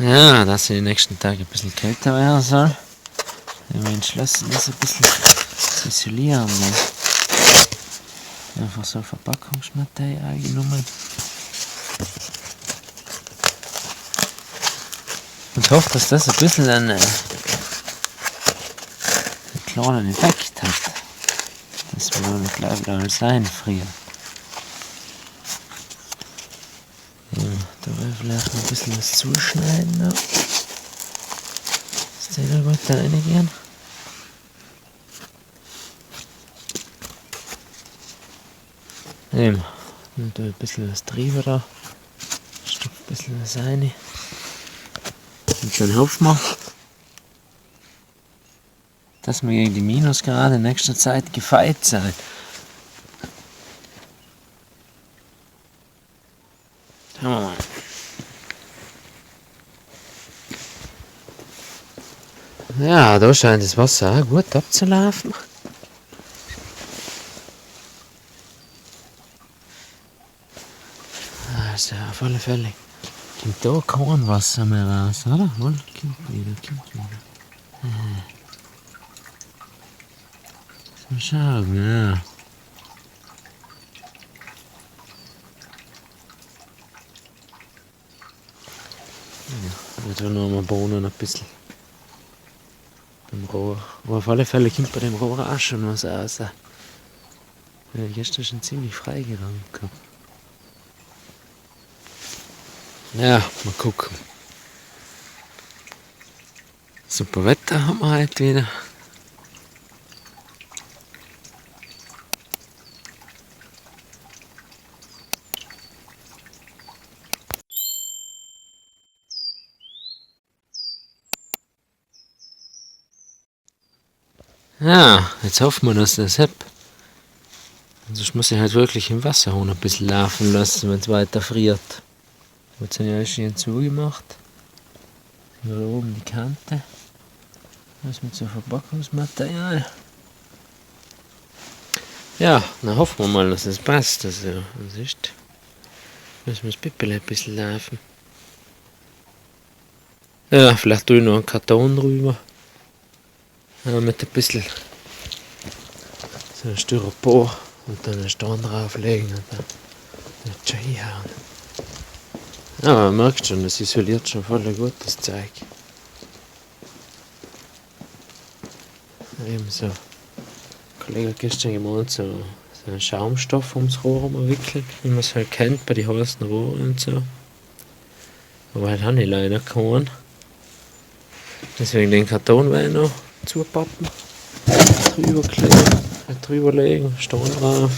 Ja, dass sie die nächsten Tage ein bisschen kälter werden soll. Ich habe entschlossen, das ein bisschen zu isolieren. Einfach so Verpackungsmaterial genommen. Und hoffe, dass das ein bisschen einen kleinen Effekt hat. Dass wir nicht gleich wieder alles einfrieren. Ja, da will ich vielleicht noch ein bisschen was zuschneiden. Ja. Dass die da gut reingehen. Eben, und ein bisschen was drüber da. Stopf ein bisschen was rein. Und dann hoffen wir, dass wir gegen die Minusgrade in nächster Zeit gefeit sein. Schauen wir mal. Ja, da scheint das Wasser auch gut abzulaufen. Also auf alle Fälle kommt da kein Wasser mehr raus, oder? Wohl, kommt wieder. So, schauen, ja. Wir tun noch mal Bohnen ein bisschen. Beim Rohr. Aber auf alle Fälle kommt bei dem Rohr auch schon was raus. Ja, gestern schon ziemlich freigeräumt gehabt. Ja, mal gucken. Super Wetter haben wir heute wieder. Ja, jetzt hoffen wir, dass das hebt. Sonst muss ich halt wirklich im Wasserhahn ein bisschen laufen lassen, wenn es weiter friert. Jetzt habe ich alles schön zugemacht. Hier oben die Kante. Das mit so Verpackungsmaterial. Ja, dann hoffen wir mal, dass es passt. Also, sonst müssen wir das Pippel ein bisschen laufen. Ja, vielleicht tue ich noch einen Karton drüber. Ja, mit ein bisschen so ein Styropor und dann einen Stein drauflegen und dann schon hinhauen. Ja, man merkt schon, das isoliert schon voll gut, das Zeug. Eben so. Ein Kollege hat gestern gemeint, so einen Schaumstoff ums Rohr umwickelt, wie man es halt kennt bei den heißen Rohren und so. Aber halt habe ich leider keinen. Deswegen den Karton werde ich noch zupappen, drüber kleben, drüber legen, Stein drauf.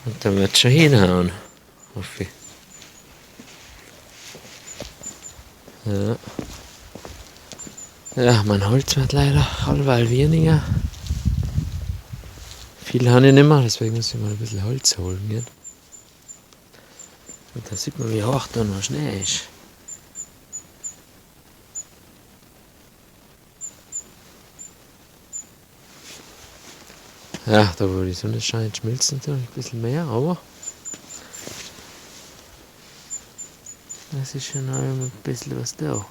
Und dann wird es schon hinhauen, hoffe ich. Ja. Ja, mein Holz wird leider allweil weniger. Viel habe ich nicht mehr, deswegen muss ich mal ein bisschen Holz holen. Gell? Und da sieht man, wie hoch da noch Schnee ist. Ja, da wo die Sonne scheint, schmilzt natürlich ein bisschen mehr, aber es ist schon ein bisschen was da.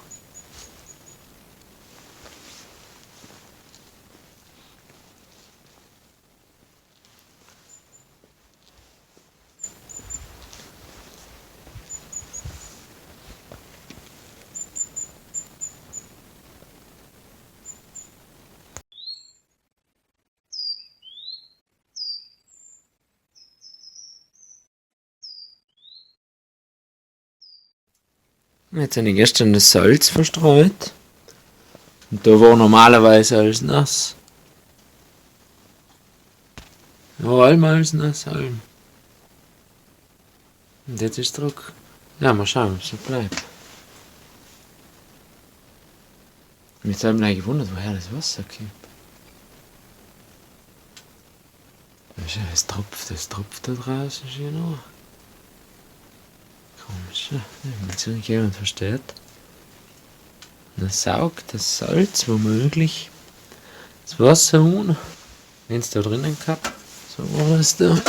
Jetzt habe ich gestern das Salz verstreut. Und da war normalerweise alles nass. Ja, allem alles nass, allem. Und jetzt ist Druck. Ja, mal schauen, ob es so bleibt. Mich hat mich gewundert, woher das Wasser kommt. Das tropft da draußen schon noch. Komisch, wenn es irgendjemand versteht. Dann saugt das Salz womöglich das Wasser an, wenn es da drinnen gehabt. So war das da.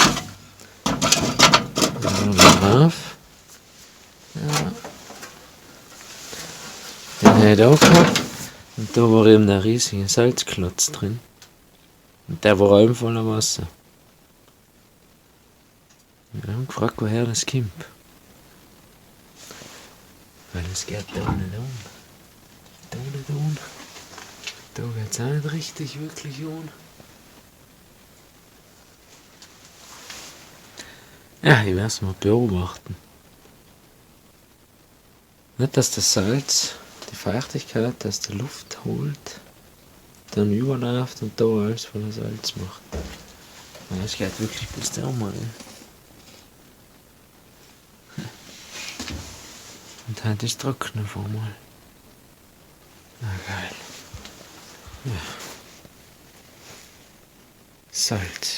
Dann drauf. Ja. nicht auch gehabt. Und da war eben der riesige Salzklotz drin. Und der war allem voller Wasser. Wir haben gefragt, woher das kommt. Weil es geht da nicht um. Da nicht um. Da geht es auch nicht richtig wirklich um. Ja, ich werde es mal beobachten. Nicht, dass das Salz die Feuchtigkeit aus der Luft holt, dann überläuft und da alles voller Salz macht. Ja, es geht wirklich bis da mal. Und heute ist trocken auf einmal. Na geil. Ja. Salz.